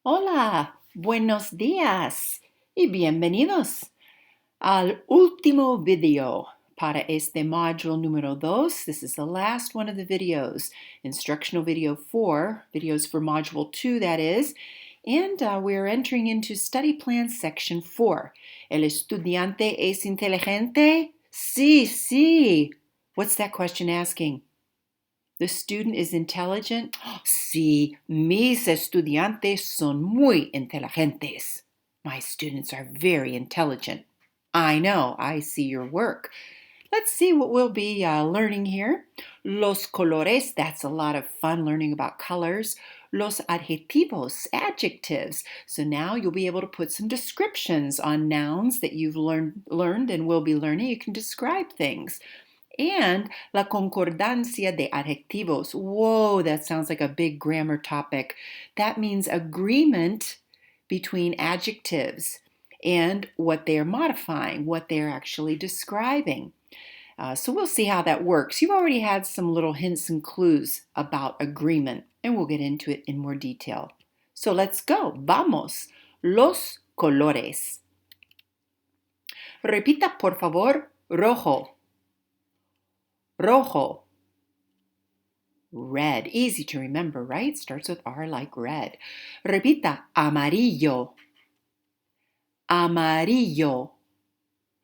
Hola, buenos días y bienvenidos al último video para este module número 2. This is the last one of the videos, instructional video 4, videos for module 2 that is, and we're entering into study plan section 4. ¿El estudiante es inteligente? Sí, sí. What's that question asking? The student is intelligent? Sí, mis estudiantes son muy inteligentes. My students are very intelligent. I know, I see your work. Let's see what we'll be learning here. Los colores, that's a lot of fun learning about colors. Los adjetivos, adjectives. So now you'll be able to put some descriptions on nouns that you've learned and will be learning. You can describe things. And la concordancia de adjetivos. Whoa, that sounds like a big grammar topic. That means agreement between adjectives and what they're modifying, what they're actually describing. So we'll see how that works. You've already had some little hints and clues about agreement, and we'll get into it in more detail. So let's go. Vamos. Los colores. Repita, por favor, rojo. Rojo. Red. Easy to remember, right? Starts with R like red. Repita, amarillo. Amarillo.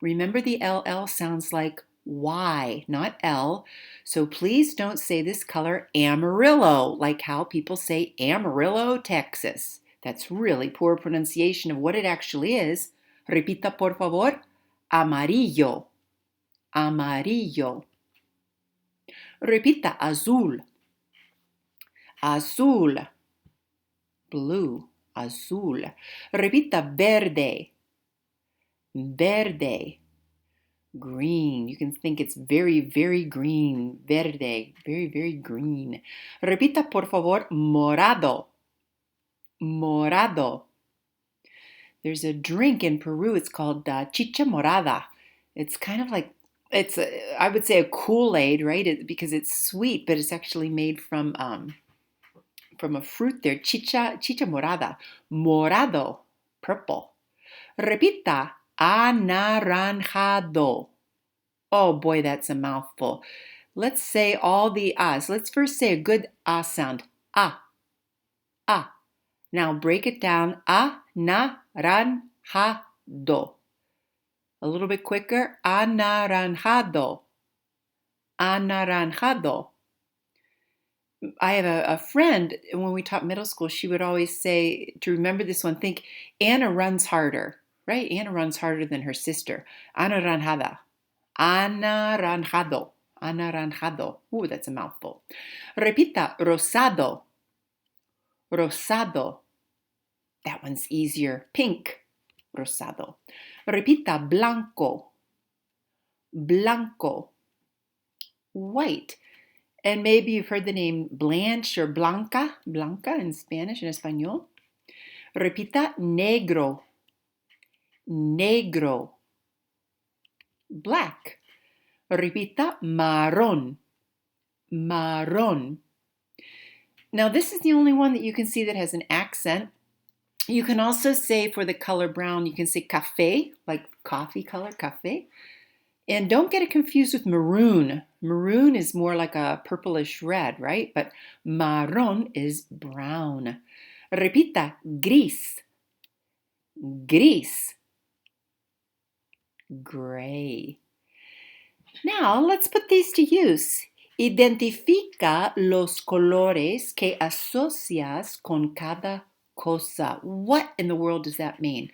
Remember the LL sounds like Y, not L. So please don't say this color Amarillo, like how people say Amarillo, Texas. That's really poor pronunciation of what it actually is. Repita, por favor. Amarillo. Amarillo. Repita, azul. Azul. Blue. Azul. Repita, verde. Verde. Green. You can think it's very, very green. Verde. Very, very green. Repita, por favor, morado. Morado. There's a drink in Peru. It's called chicha morada. It's kind of like, I would say a Kool-Aid, right? Because it's sweet, but it's actually made from a fruit there. Chicha morada. Morado. Purple. Repita, anaranjado. Oh boy, that's a mouthful. Let's say all the ahs. Let's first say a good ah sound. Ah, ah. Now break it down. Anaranjado. A little bit quicker. Anaranjado. Anaranjado. I have a friend, when we taught middle school, she would always say, to remember this one, think Anna runs harder, right? Anna runs harder than her sister. Anaranjada. Anaranjado. Anaranjado. Ooh, that's a mouthful. Repita, rosado. Rosado. That one's easier. Pink. Rosado. Repita, blanco. Blanco. White. And maybe you've heard the name Blanche or Blanca. Blanca in Spanish, en español. Repita, negro. Negro. Black. Repita, marrón. Marrón. Now this is the only one that you can see that has an accent. You can also say for the color brown, you can say café, like coffee color, café. And don't get it confused with maroon. Maroon is more like a purplish red, right? But marrón is brown. Repita, gris. Gris. Gray. Now, let's put these to use. Identifica los colores que asocias con cada cosa. What in the world does that mean?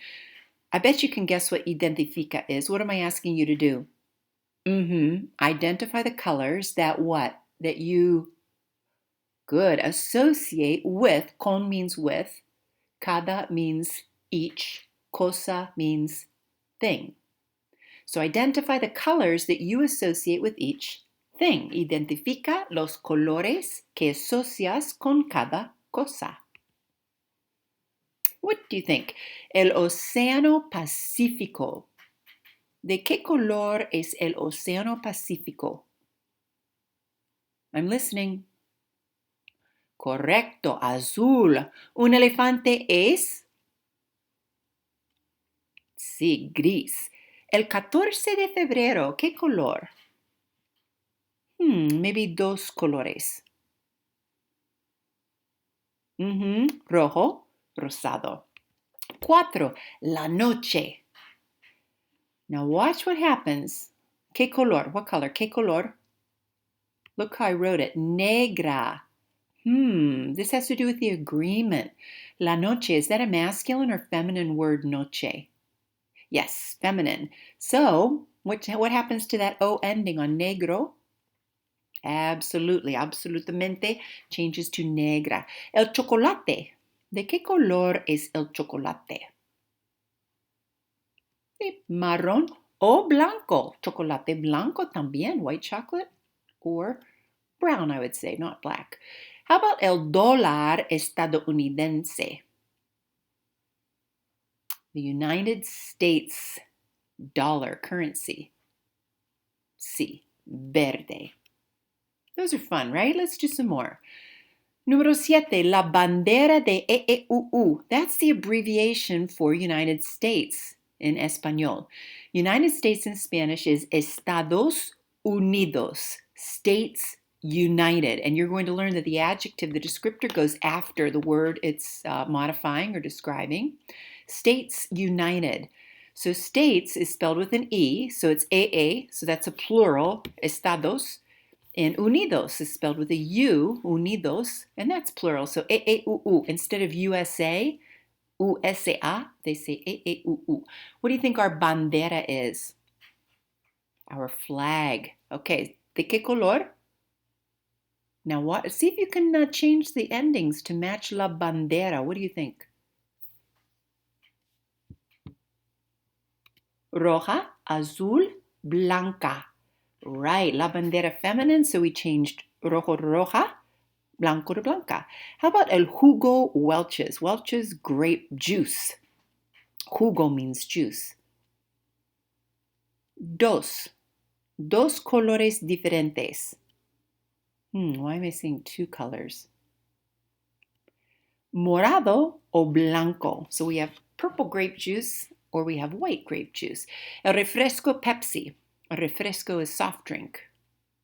I bet you can guess what identifica is. What am I asking you to do? Identify the colors that what? That you, good, associate with. Con means with. Cada means each. Cosa means thing. So identify the colors that you associate with each thing. Identifica los colores que asocias con cada cosa. What do you think? El Océano Pacífico. ¿De qué color es el Océano Pacífico? I'm listening. Correcto, azul. ¿Un elefante es? Sí, gris. El 14 de febrero, ¿qué color? Maybe dos colores. Rojo, rosado. 4. La noche. Now watch what happens. ¿Qué color? What color? ¿Qué color? Look how I wrote it. Negra. This has to do with the agreement. La noche, is that a masculine or feminine word, noche? Yes, feminine. So, what happens to that O ending on negro? Absolutely, absolutamente changes to negra. El chocolate. ¿De qué color es el chocolate? Sí, marrón o blanco. Chocolate blanco también, white chocolate, or brown, I would say, not black. How about el dólar estadounidense? The United States dollar currency. Sí, verde. Those are fun, right? Let's do some more. Número 7, la bandera de EEUU. That's the abbreviation for United States in Español. United States in Spanish is Estados Unidos, States United. And you're going to learn that the adjective, the descriptor, goes after the word it's modifying or describing. States United. So states is spelled with an E, so it's AA, so that's a plural, Estados. And unidos is spelled with a U, unidos, and that's plural. So EEUU. Instead of USA, USA, they say EEUU. What do you think our bandera is? Our flag. Okay, ¿de qué color? Now, what? See if you can change the endings to match la bandera. What do you think? Roja, azul, blanca. Right, la bandera feminine, so we changed rojo, roja, blanco to blanca. How about el jugo Welch's? Welch's grape juice. Jugo means juice. Dos. Dos colores diferentes. Why am I saying two colors? Morado o blanco. So we have purple grape juice or we have white grape juice. El refresco Pepsi. A refresco is soft drink.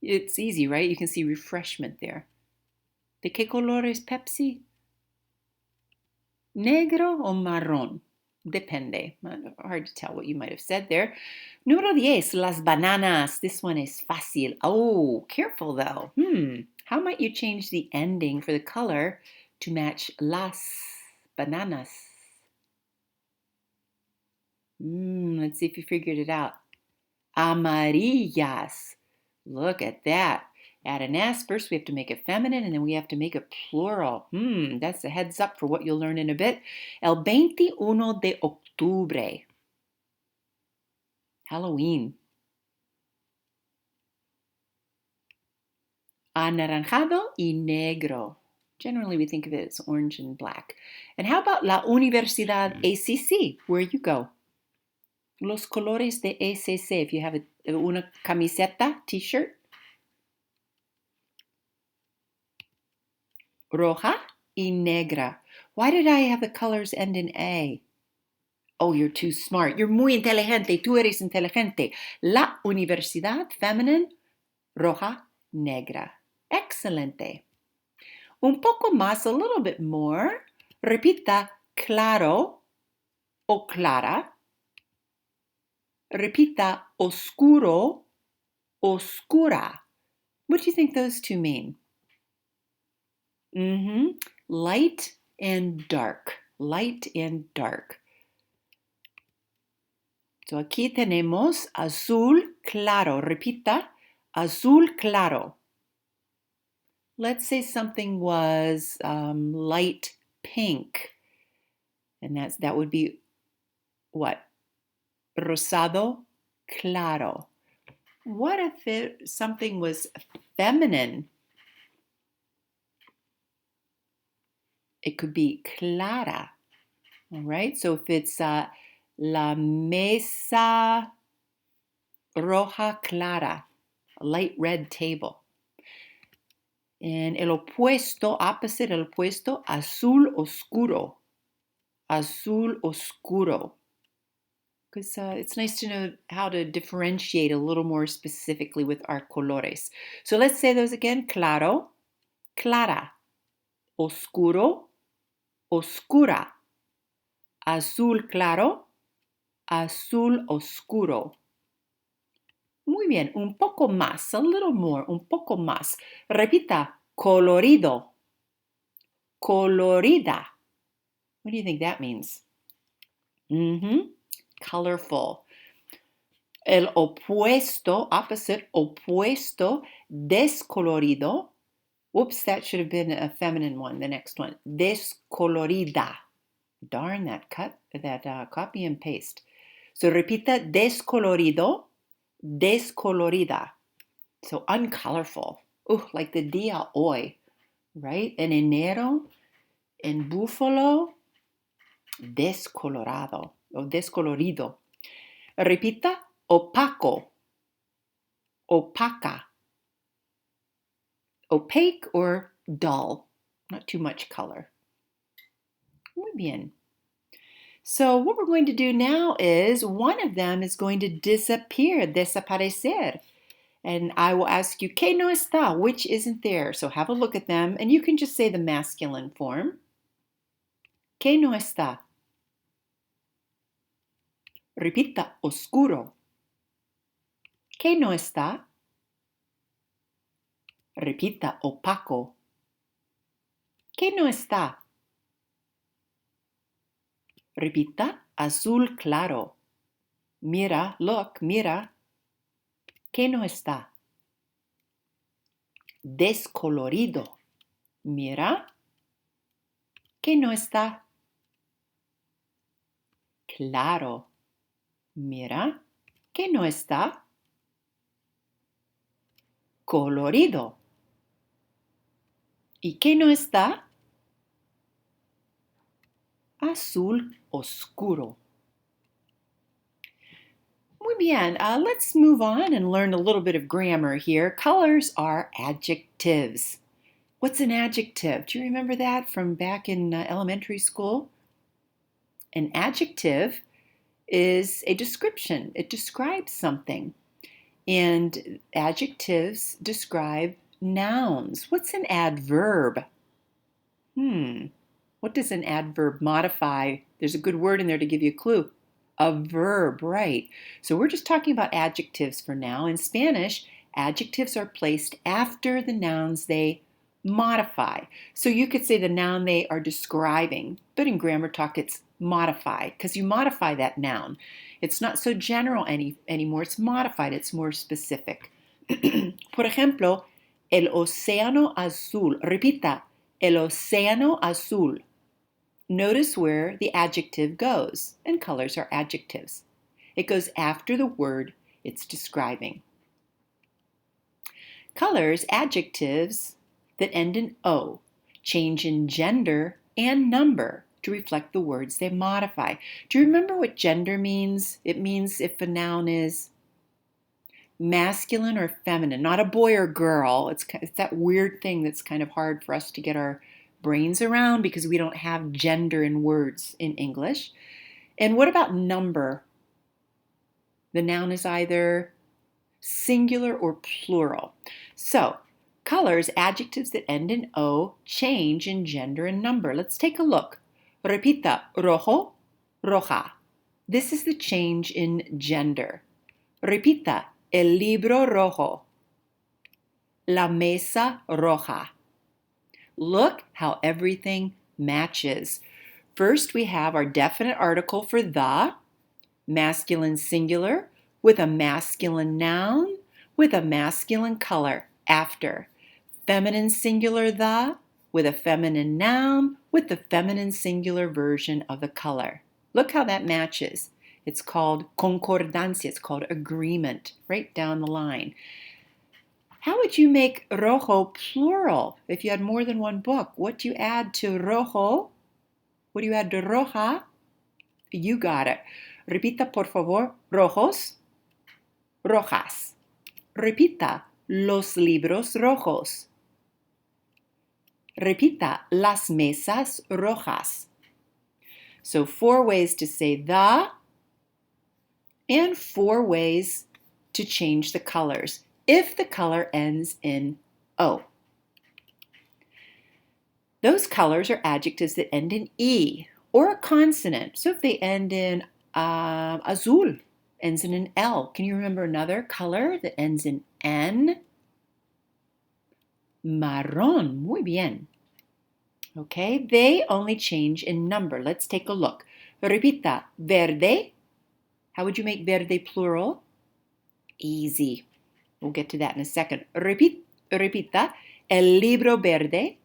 It's easy, right? You can see refreshment there. ¿De qué color es Pepsi? Negro o marrón? Depende. Hard to tell what you might have said there. Número 10, las bananas. This one is fácil. Oh, careful though. How might you change the ending for the color to match las bananas? Let's see if you figured it out. Amarillas. Look at that. Add an S. First, we have to make it feminine, and then we have to make it plural. That's a heads up for what you'll learn in a bit. El 21 de octubre. Halloween. Anaranjado y negro. Generally, we think of it as orange and black. And how about la Universidad ACC, where you go? Los colores de ACC, if you have una camiseta, t-shirt. Roja y negra. Why did I have the colors end in A? Oh, you're too smart. You're muy inteligente. Tú eres inteligente. La universidad, feminine, roja, negra. Excelente. Un poco más, a little bit more. Repita, claro o clara. Repita, oscuro, oscura. What do you think those two mean? Light and dark. Light and dark. So aquí tenemos azul claro. Repita, azul claro. Let's say something was light pink. And that would be what? Rosado claro. What if something was feminine? It could be clara. All right, so if it's la mesa roja clara, a light red table. And el opuesto, opposite, el opuesto, azul oscuro. Azul oscuro. Because it's nice to know how to differentiate a little more specifically with our colores. So let's say those again. Claro, clara. Oscuro, oscura. Azul claro, azul oscuro. Muy bien, un poco más, a little more, un poco más. Repita, colorido, colorida. What do you think that means? Colorful. El opuesto, opposite, opuesto, descolorido. Whoops, that should have been a feminine one, the next one. Descolorida. Darn, that copy and paste. So repita, descolorido, descolorida. So uncolorful. Ooh, like the día hoy, right? En enero, en búfalo, descolorado o descolorido. Repita, opaco, opaca. Opaque or dull, not too much color. Muy bien. So what we're going to do now is one of them is going to disappear, desaparecer. And I will ask you, ¿qué no está? Which isn't there? So have a look at them, and you can just say the masculine form. ¿Qué no está? Repita, oscuro. ¿Qué no está? Repita, opaco. ¿Qué no está? Repita, azul claro. Mira, look, mira. ¿Qué no está? Descolorido. Mira. ¿Qué no está? Claro. Mira. ¿Qué no está? Colorido. ¿Y qué no está? Azul oscuro. Muy bien, let's move on and learn a little bit of grammar here. Colors are adjectives. What's an adjective? Do you remember that from back in elementary school? An adjective is a description. It describes something. And adjectives describe nouns. What's an adverb? What does an adverb modify? There's a good word in there to give you a clue. A verb, right. So we're just talking about adjectives for now. In Spanish, adjectives are placed after the nouns they modify. So you could say the noun they are describing, but in grammar talk it's modify, because you modify that noun. It's not so general anymore, it's modified, it's more specific. Por ejemplo, el océano azul. Repita, el océano azul. Notice where the adjective goes, and colors are adjectives. It goes after the word it's describing. Colors, adjectives that end in O, change in gender and number to reflect the words they modify. Do you remember what gender means? It means if a noun is masculine or feminine, not a boy or girl. It's that weird thing that's kind of hard for us to get our brains around because we don't have gender in words in English. And what about number? The noun is either singular or plural. So, colors, adjectives that end in O, change in gender and number. Let's take a look. Repita, rojo, roja. This is the change in gender. Repita, el libro rojo. La mesa roja. Look how everything matches. First, we have our definite article for the, masculine singular, with a masculine noun, with a masculine color after. Feminine singular the, with a feminine noun, with the feminine singular version of the color. Look how that matches. It's called concordancia, it's called agreement, right down the line. How would you make rojo plural if you had more than one book? What do you add to rojo? What do you add to roja? You got it. Repita, por favor. Rojos, rojas. Repita, los libros rojos. Repita, las mesas rojas. So 4 ways to say the and 4 ways to change the colors if the color ends in O. Those colors are adjectives that end in E or a consonant. So if they end in azul, ends in an L. Can you remember another color that ends in N? Marrón. Muy bien. Okay, they only change in number. Let's take a look. Repita, verde. How would you make verde plural? Easy. We'll get to that in a second. Repita, el libro verde,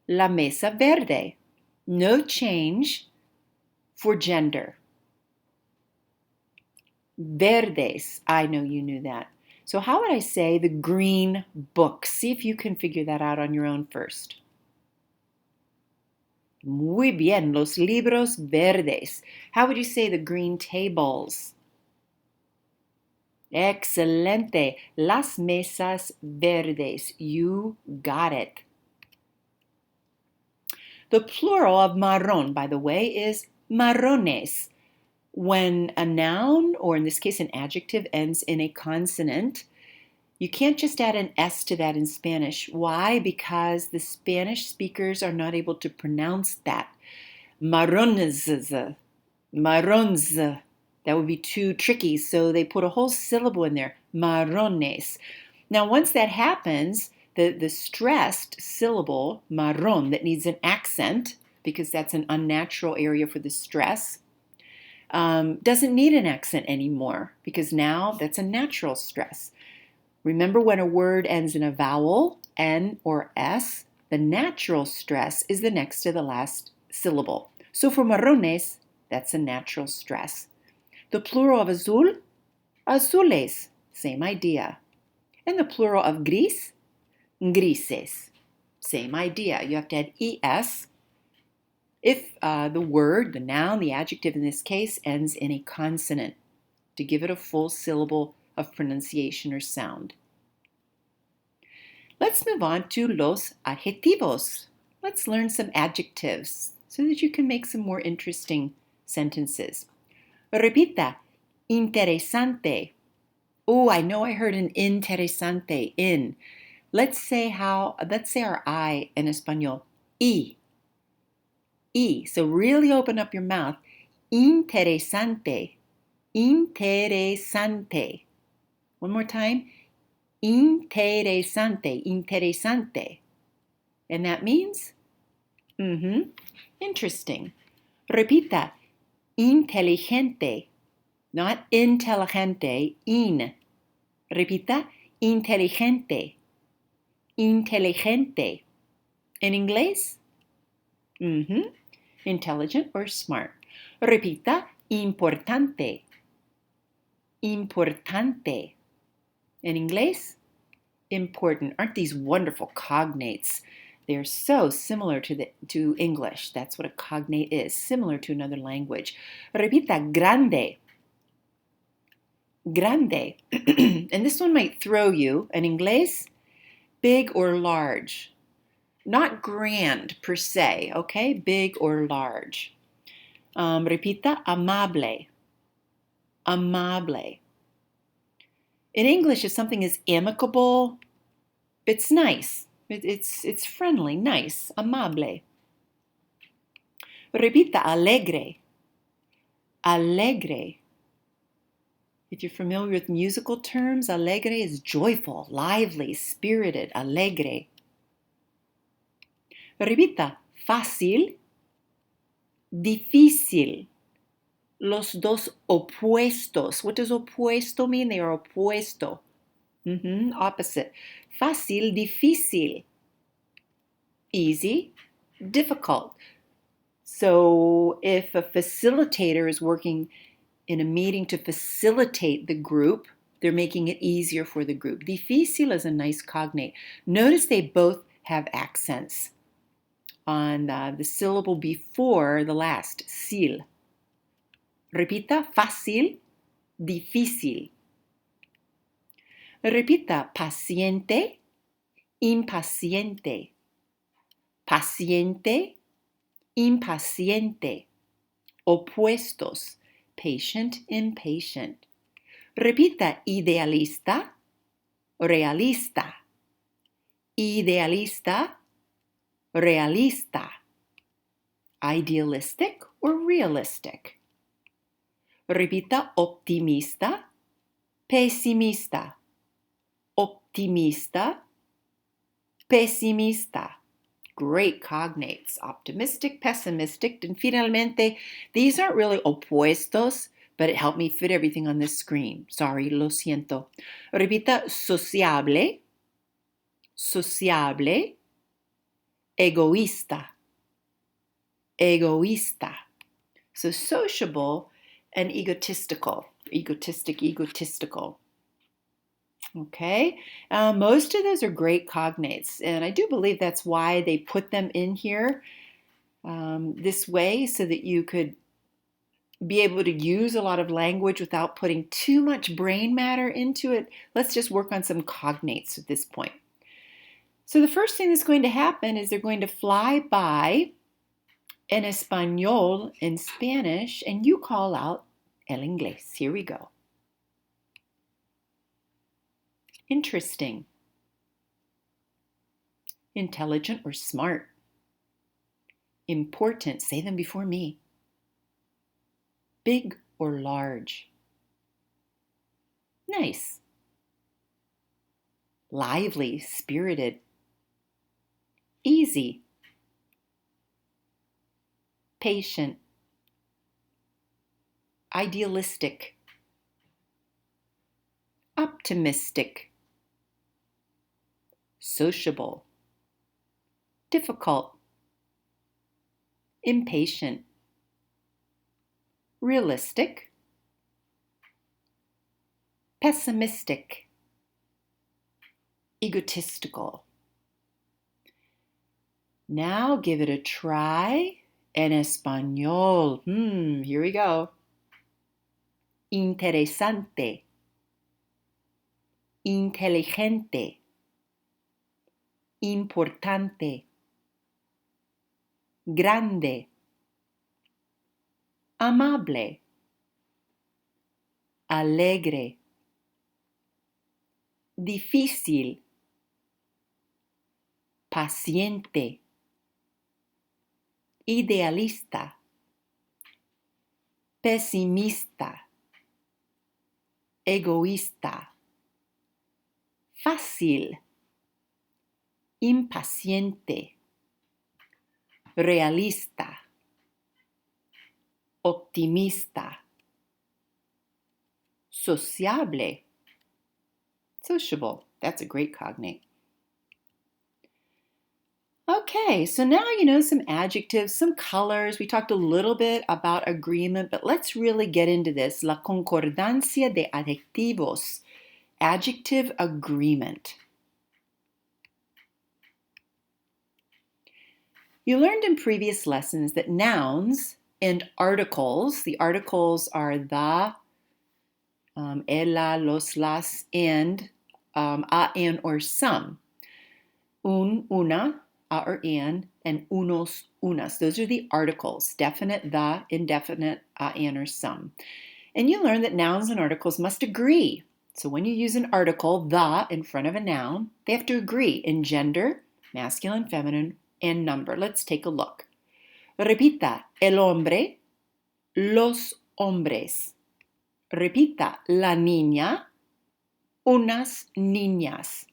la mesa verde. No change for gender. Verdes, I know you knew that. So how would I say the green book? See if you can figure that out on your own first. Muy bien, los libros verdes. How would you say the green tables? Excelente, las mesas verdes. You got it. The plural of marrón, by the way, is marrones. When a noun, or in this case an adjective, ends in a consonant, you can't just add an S to that in Spanish. Why? Because the Spanish speakers are not able to pronounce that. Marrones, marrons. That would be too tricky, so they put a whole syllable in there, marrones. Now, once that happens, the stressed syllable, marrón, that needs an accent, because that's an unnatural area for the stress, doesn't need an accent anymore, because now that's a natural stress. Remember, when a word ends in a vowel, N or S, the natural stress is the next to the last syllable. So for marrones, that's a natural stress. The plural of azul, azules, same idea. And the plural of gris, grises, same idea. You have to add es if the word, the noun, the adjective in this case, ends in a consonant to give it a full syllable of pronunciation or sound. Let's move on to los adjetivos. Let's learn some adjectives so that you can make some more interesting sentences. Repita, interesante. Oh, I know I heard an interesante, in. Let's say our I in Espanol, y. Y. So really open up your mouth. Interesante. Interesante. One more time. Interesante. Interesante. And that means? Interesting. Repita. Inteligente. Not inteligente. In. Repita. Inteligente. Inteligente. In English? Intelligent or smart. Repita, importante. Importante. In English? Important. Aren't these wonderful cognates? They're so similar to English. That's what a cognate is, similar to another language. Repita, grande. Grande. And this one might throw you. In English, big or large. Not grand per se, okay? Big or large. Repita, amable. Amable. In English, if something is amicable, it's nice. It's friendly, nice, amable. Repita, alegre. Alegre. If you're familiar with musical terms, alegre is joyful, lively, spirited, alegre. Repita, fácil, difícil. Los dos opuestos. What does opuesto mean? They are opuesto. Opposite. Fácil, difícil. Easy, difficult. So if a facilitator is working in a meeting to facilitate the group, they're making it easier for the group. Difícil is a nice cognate. Notice they both have accents on the syllable before the last, sil. Repita, fácil, difícil. Repita, paciente, impaciente. paciente, impaciente. Opuestos, patient, impatient. Repita, idealista, realista. Idealista, realista. Idealistic or realistic. Repita, optimista, pesimista. Optimista, pesimista. Great cognates, optimistic, pessimistic, and finalmente, these aren't really opuestos, but it helped me fit everything on this screen. Sorry, lo siento. Repita, sociable, sociable, egoísta, egoísta. So sociable and egotistical, egotistical. Okay, most of those are great cognates, and I do believe that's why they put them in here this way, so that you could be able to use a lot of language without putting too much brain matter into it. Let's just work on some cognates at this point. So the first thing that's going to happen is they're going to fly by en español, in Spanish, and you call out el inglés. Here we go. Interesting, intelligent or smart, important, say them before me, big or large, nice, lively, spirited, easy, patient, idealistic, optimistic, sociable, difficult, impatient, realistic, pessimistic, egotistical. Now give it a try en español. Here we go. Interesante, inteligente, importante, grande, amable, alegre, difícil, paciente, idealista, pesimista, egoísta, fácil, impaciente, realista, optimista, sociable, sociable. That's a great cognate. Okay, so now you know some adjectives, some colors. We talked a little bit about agreement, but let's really get into this. La concordancia de adjetivos. Adjective agreement. You learned in previous lessons that nouns and articles, the articles are the, ella, los, las, and, a, an, or some. Un, una, a or an, and unos, unas. Those are the articles, definite, the, indefinite, a, an, or some. And you learned that nouns and articles must agree. So when you use an article, the, in front of a noun, they have to agree in gender, masculine, feminine, and number. Let's take a look. Repita, el hombre, los hombres. Repita, la niña, unas niñas.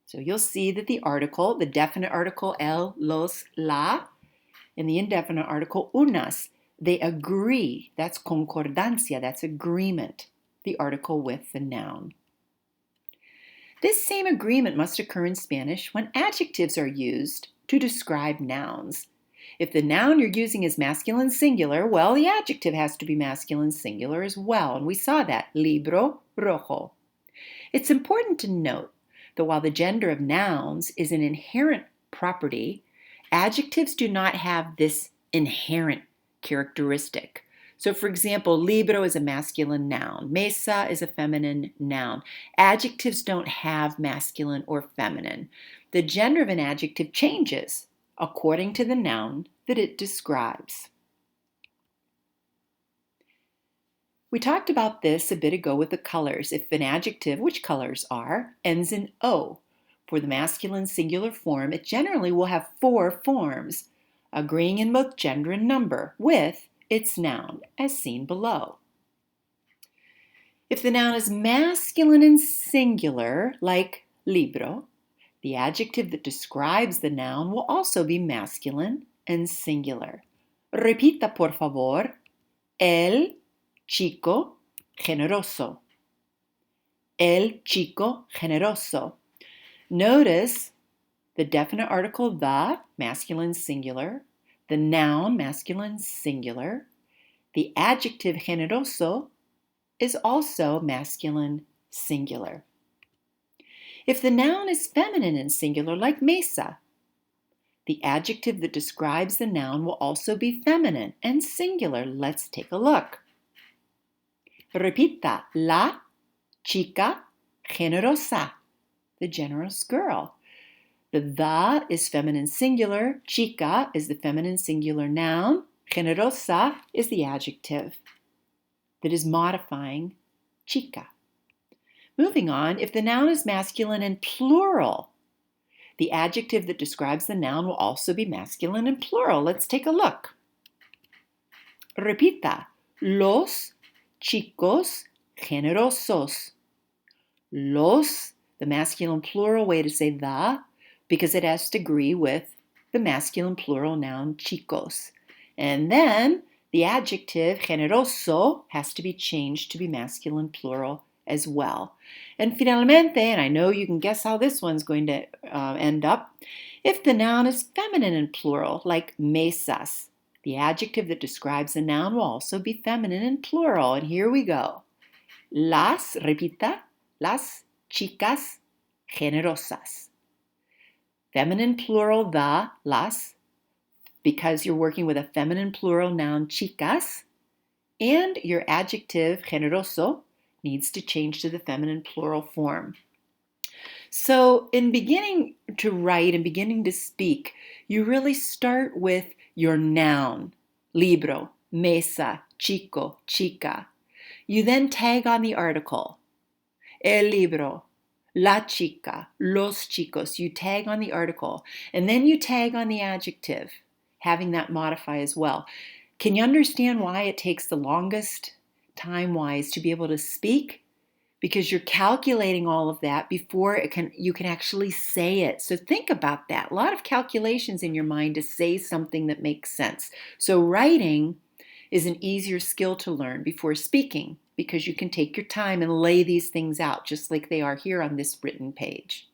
So you'll see that the article, the definite article, el, los, la, and the indefinite article, unas, they agree. That's concordancia, that's agreement, the article with the noun. This same agreement must occur in Spanish when adjectives are used to describe nouns. If the noun you're using is masculine singular, well, the adjective has to be masculine singular as well, and we saw that, libro rojo. It's important to note that while the gender of nouns is an inherent property, adjectives do not have this inherent characteristic. So for example, libro is a masculine noun. Mesa is a feminine noun. Adjectives don't have masculine or feminine. the gender of an adjective changes according to the noun that it describes. We talked about this a bit ago with the colors. If an adjective, which colors are, ends in O, for the masculine singular form, it generally will have 4 forms, agreeing in both gender and number with its noun, as seen below. If the noun is masculine and singular, like libro, the adjective that describes the noun will also be masculine and singular. Repita, por favor. El chico generoso. El chico generoso. Notice the definite article the, masculine singular, the noun, masculine singular. The adjective generoso is also masculine singular. If the noun is feminine and singular, like mesa, the adjective that describes the noun will also be feminine and singular. Let's take a look. Repita, la chica generosa, the generous girl. The is feminine singular, chica is the feminine singular noun, generosa is the adjective that is modifying chica. Moving on, if the noun is masculine and plural, the adjective that describes the noun will also be masculine and plural. Let's take a look. Repita, los chicos generosos. Los, the masculine plural way to say the, because it has to agree with the masculine plural noun chicos. And then the adjective generoso has to be changed to be masculine plural as well. And finalmente, and I know you can guess how this one's going to end up, if the noun is feminine and plural, like mesas, the adjective that describes the noun will also be feminine and plural. And here we go. Las, repita, las chicas generosas. Feminine plural, the, las, because you're working with a feminine plural noun, chicas, and your adjective, generoso, needs to change to the feminine plural form. So in beginning to write and beginning to speak, you really start with your noun, libro, mesa, chico, chica. You then tag on the article, el libro, la chica, los chicos. You tag on the article, and then you tag on the adjective, having that modify as well. Can you understand why it takes the longest time-wise to be able to speak? Because you're calculating all of that before you can actually say it. So think about that. A lot of calculations in your mind to say something that makes sense. So writing is an easier skill to learn before speaking, because you can take your time and lay these things out just like they are here on this written page.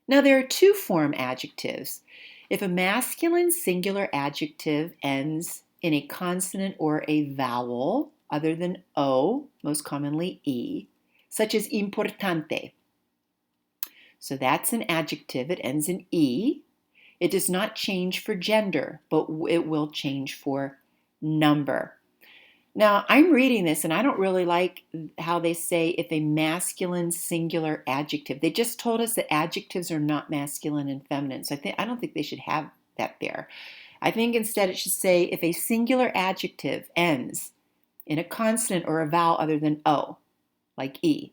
Now there are 2-form adjectives. If a masculine singular adjective ends in a consonant or a vowel other than O, most commonly E, such as importante. So that's an adjective. It ends in E. It does not change for gender, but it will change for number. Now, I'm reading this, and I don't really like how they say if a masculine singular adjective. They just told us that adjectives are not masculine and feminine, so I don't think they should have that there. I think instead it should say if a singular adjective ends in a consonant or a vowel other than O, like E,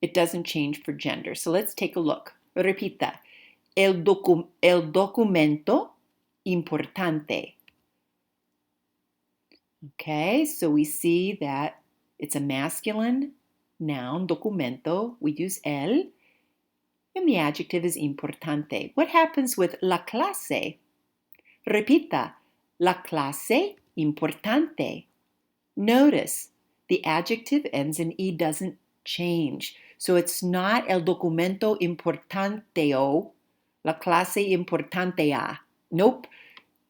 it doesn't change for gender. So let's take a look. Repita. El documento importante. Okay, so we see that it's a masculine noun, documento. We use el, and the adjective is importante. What happens with la clase? Repita, la clase importante. Notice the adjective ends in E, doesn't change. So it's not el documento importanteo, la clase importantea. Nope.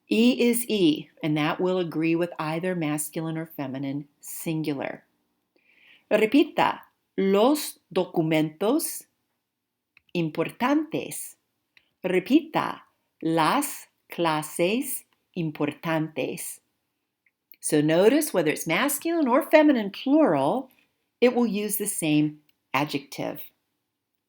E is E, and that will agree with either masculine or feminine singular. Repita, los documentos importantes. Repita, las clases importantes. So notice whether it's masculine or feminine plural, it will use the same adjective.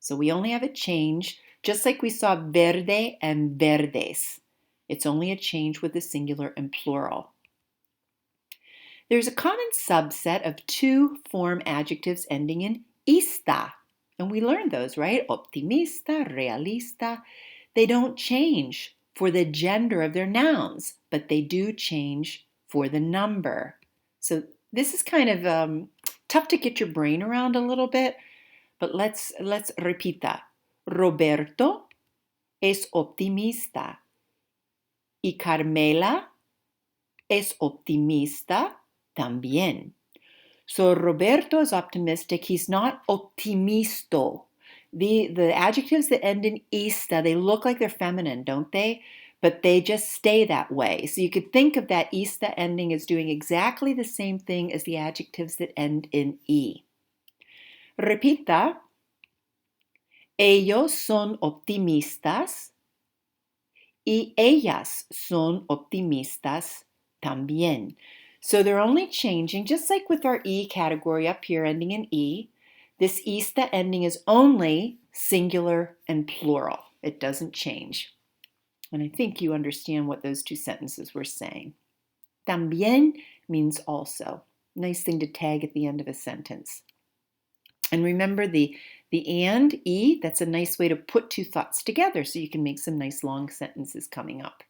So we only have a change, just like we saw verde and verdes. It's only a change with the singular and plural. There's a common subset of two form adjectives ending in ista. And we learned those, right? Optimista, realista. They don't change for the gender of their nouns, but they do change for the number. So this is kind of tough to get your brain around a little bit, but let's repita. Roberto es optimista y Carmela es optimista también. So Roberto is optimistic. He's not optimisto. The adjectives that end in ista, they look like they're feminine, don't they? But they just stay that way. So you could think of that ista ending as doing exactly the same thing as the adjectives that end in e. Repita. Ellos son optimistas y ellas son optimistas también. So they're only changing, just like with our E category up here ending in E, this ista ending is only singular and plural. It doesn't change. And I think you understand what those two sentences were saying. También means also. Nice thing to tag at the end of a sentence. And remember the and, E, that's a nice way to put two thoughts together so you can make some nice long sentences coming up.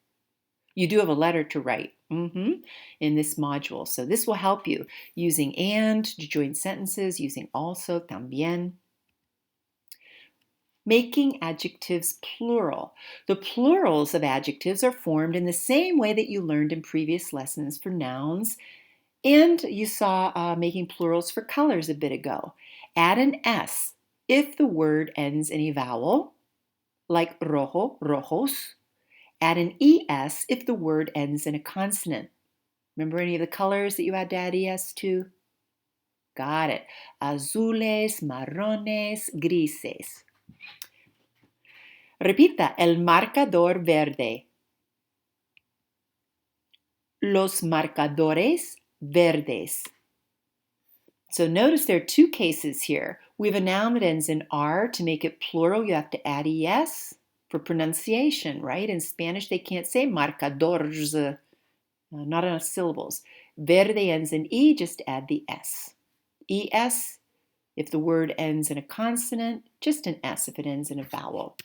You do have a letter to write in this module. So this will help you using and to join sentences, using also, también. Making adjectives plural. The plurals of adjectives are formed in the same way that you learned in previous lessons for nouns. And you saw making plurals for colors a bit ago. Add an S if the word ends in a vowel, like rojo, rojos. Add an ES if the word ends in a consonant. Remember any of the colors that you had to add ES to? Got it. Azules, marrones, grises. Repita, el marcador verde. Los marcadores verdes. So notice there are two cases here. We have a noun that ends in R. To make it plural, you have to add ES for pronunciation, right? In Spanish, they can't say marcadores, not enough syllables. Verde ends in E, just add the S. ES, if the word ends in a consonant, just an S if it ends in a vowel.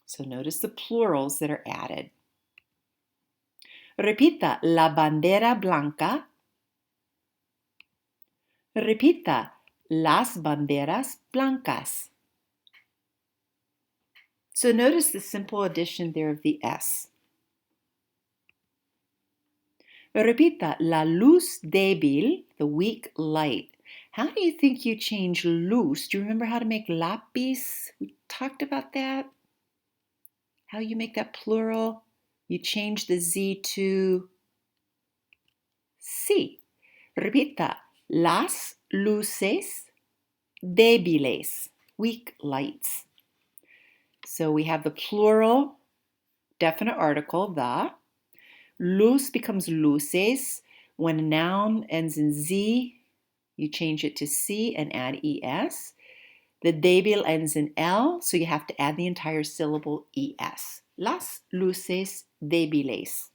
So notice the plurals that are added. Repita, la bandera blanca. Repita, las banderas blancas. So notice the simple addition there of the S. Repita, la luz débil, the weak light. How do you think you change luz? Do you remember how to make lápiz? We talked about that. How you make that plural? You change the Z to C. Repita, las luces débiles, weak lights. So we have the plural, definite article, the. Luz becomes luces. When a noun ends in Z, you change it to C and add ES. The débil ends in L, so you have to add the entire syllable ES. Las luces débiles.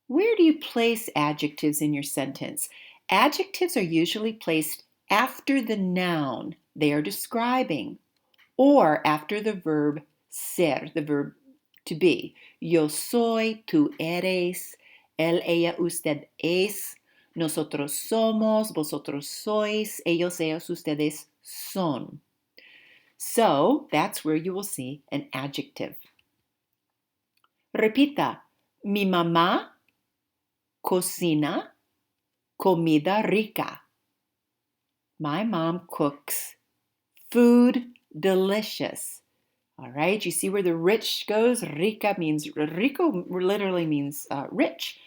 Where do you place adjectives in your sentence? Adjectives are usually placed after the noun they are describing, or after the verb ser, the verb to be. Yo soy, tú eres, él, ella, usted es, nosotros somos, vosotros sois, ellos, ellas, ustedes son. So that's where you will see an adjective. Repita, mi mamá cocina comida rica. My mom cooks food delicious. All right, you see where the rich goes? Rica means, rico literally means rich,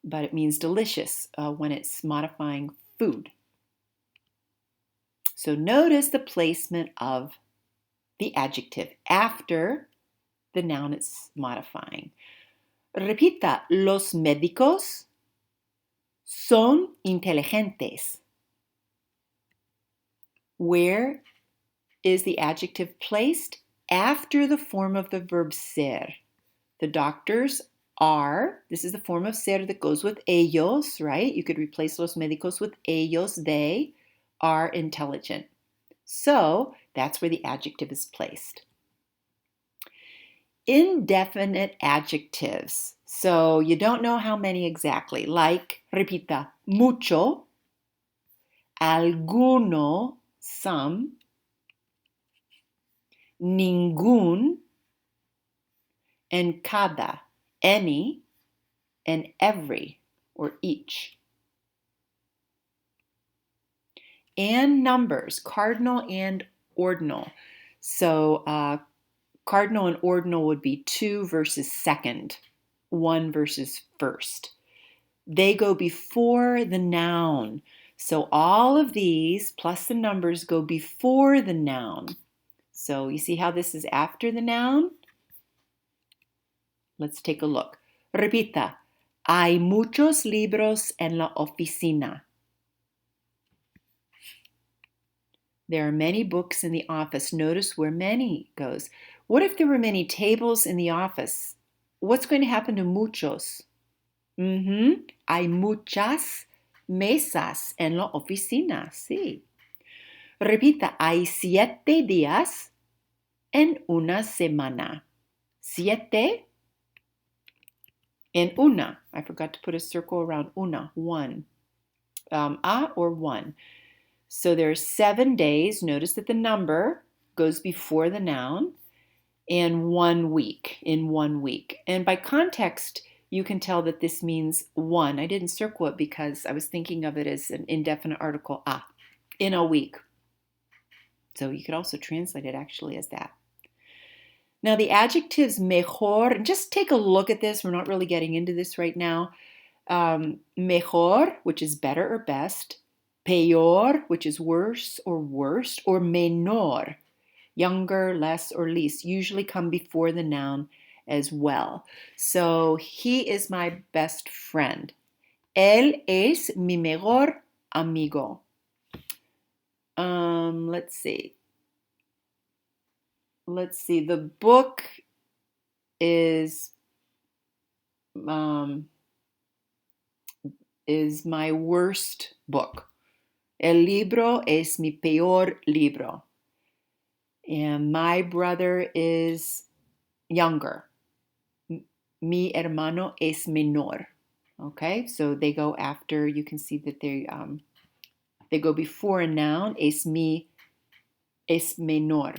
but it means delicious when it's modifying food. So notice the placement of the adjective after the noun it's modifying. Repita, los médicos son inteligentes. Where is the adjective placed? After the form of the verb ser. The doctors are, this is the form of ser that goes with ellos, right? You could replace los médicos with ellos, they are intelligent. So that's where the adjective is placed. Indefinite adjectives. So you don't know how many exactly, like, repita, mucho, alguno, some, ningún, and cada, any, and every, or each. And numbers, cardinal and ordinal. So cardinal and ordinal would be 2 versus second, 1 versus first. They go before the noun. So all of these plus the numbers go before the noun. So you see how this is after the noun? Let's take a look. Repita. Hay muchos libros en la oficina. There are many books in the office. Notice where many goes. What if there were many tables in the office? What's going to happen to muchos? Hay muchas mesas en la oficina, sí. Repita, hay 7 días en una semana. 7 en una. I forgot to put a circle around una, 1. A or 1. So there are 7 days. Notice that the number goes before the noun, and 1 week, in 1 week. And by context, you can tell that this means 1. I didn't circle it because I was thinking of it as an indefinite article, in a week. So you could also translate it actually as that. Now the adjectives mejor, and just take a look at this. We're not really getting into this right now. Mejor, which is better or best. Peor, which is worse or worst. Or menor, younger, less, or least, usually come before the noun as well. So he is my best friend. Él es mi mejor amigo. Let's see. The book is my worst book. El libro es mi peor libro. And my brother is younger. Mi hermano es menor. Okay, so they go after, you can see that they go before a noun. Es mi, es menor.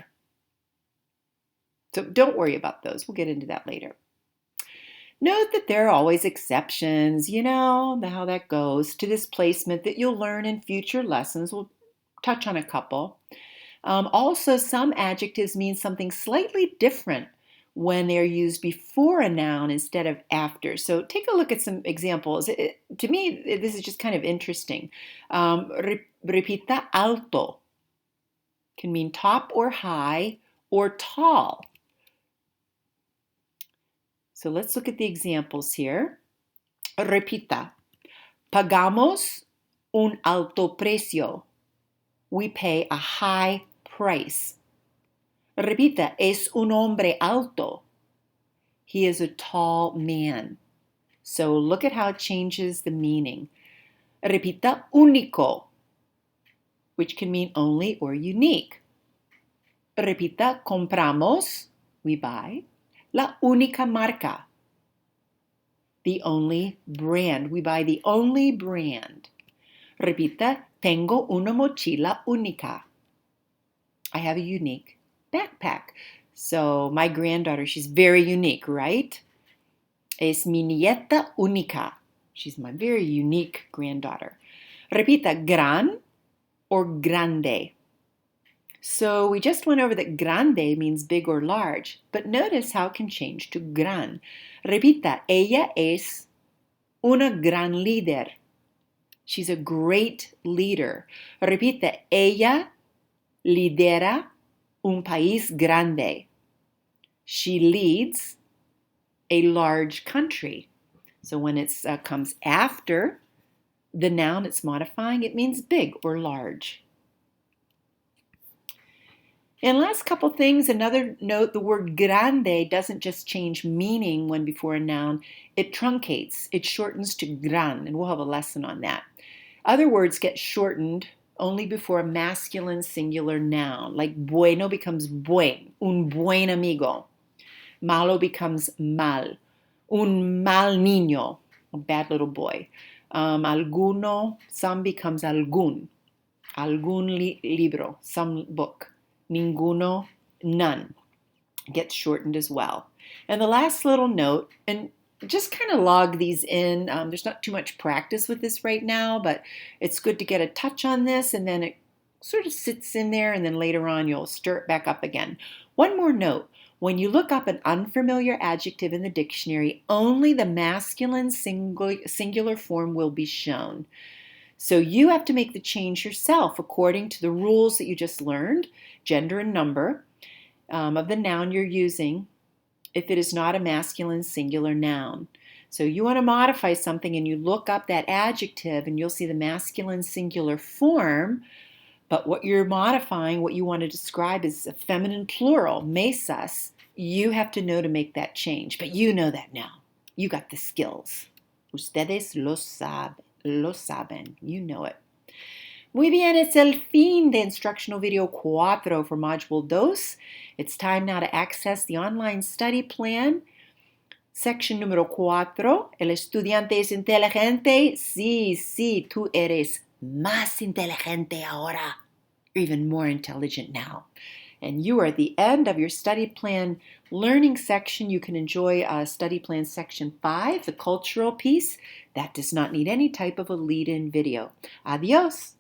So don't worry about those. We'll get into that later. Note that there are always exceptions, you know, how that goes, to this placement that you'll learn in future lessons. We'll touch on a couple. Also, some adjectives mean something slightly different when they're used before a noun instead of after. So take a look at some examples. To me, this is just kind of interesting. Repita, alto can mean top or high or tall. So let's look at the examples here. Repita, pagamos un alto precio. We pay a high price. Repita, es un hombre alto. He is a tall man. So look at how it changes the meaning. Repita, único, which can mean only or unique. Repita, compramos, we buy, la única marca, the only brand. We buy the only brand. Repita, tengo una mochila única. I have a unique backpack. So my granddaughter, she's very unique, right? Es mi nieta única. She's my very unique granddaughter. Repita, gran or grande. So we just went over that grande means big or large, but notice how it can change to gran. Repita, ella es una gran líder. She's a great leader. Repita, ella lidera un país grande. She leads a large country. So when it comes after the noun it's modifying, it means big or large. And last couple things, another note, the word grande doesn't just change meaning when before a noun, it truncates, it shortens to gran, and we'll have a lesson on that. Other words get shortened only before a masculine singular noun, like bueno becomes buen, un buen amigo. Malo becomes mal, un mal niño, a bad little boy. Alguno, some becomes algún, libro, some book. Ninguno, none, gets shortened as well. And the last little note, and just kind of log these in. There's not too much practice with this right now, but it's good to get a touch on this, and then it sort of sits in there, and then later on you'll stir it back up again. One more note. When you look up an unfamiliar adjective in the dictionary, only the masculine singular form will be shown. So you have to make the change yourself according to the rules that you just learned, gender and number, of the noun you're using, if it is not a masculine singular noun. So you want to modify something and you look up that adjective and you'll see the masculine singular form, but what you're modifying, what you want to describe is a feminine plural, mesas. You have to know to make that change, but you know that now. You got the skills. Ustedes lo saben. You know it. Muy bien, it's el fin de instructional video 4 for module 2. It's time now to access the online study plan. Section número 4. El estudiante es inteligente. Sí, tú eres más inteligente ahora. You're even more intelligent now. And you are at the end of your study plan learning section. You can enjoy study plan section 5, the cultural piece. That does not need any type of a lead-in video. Adios.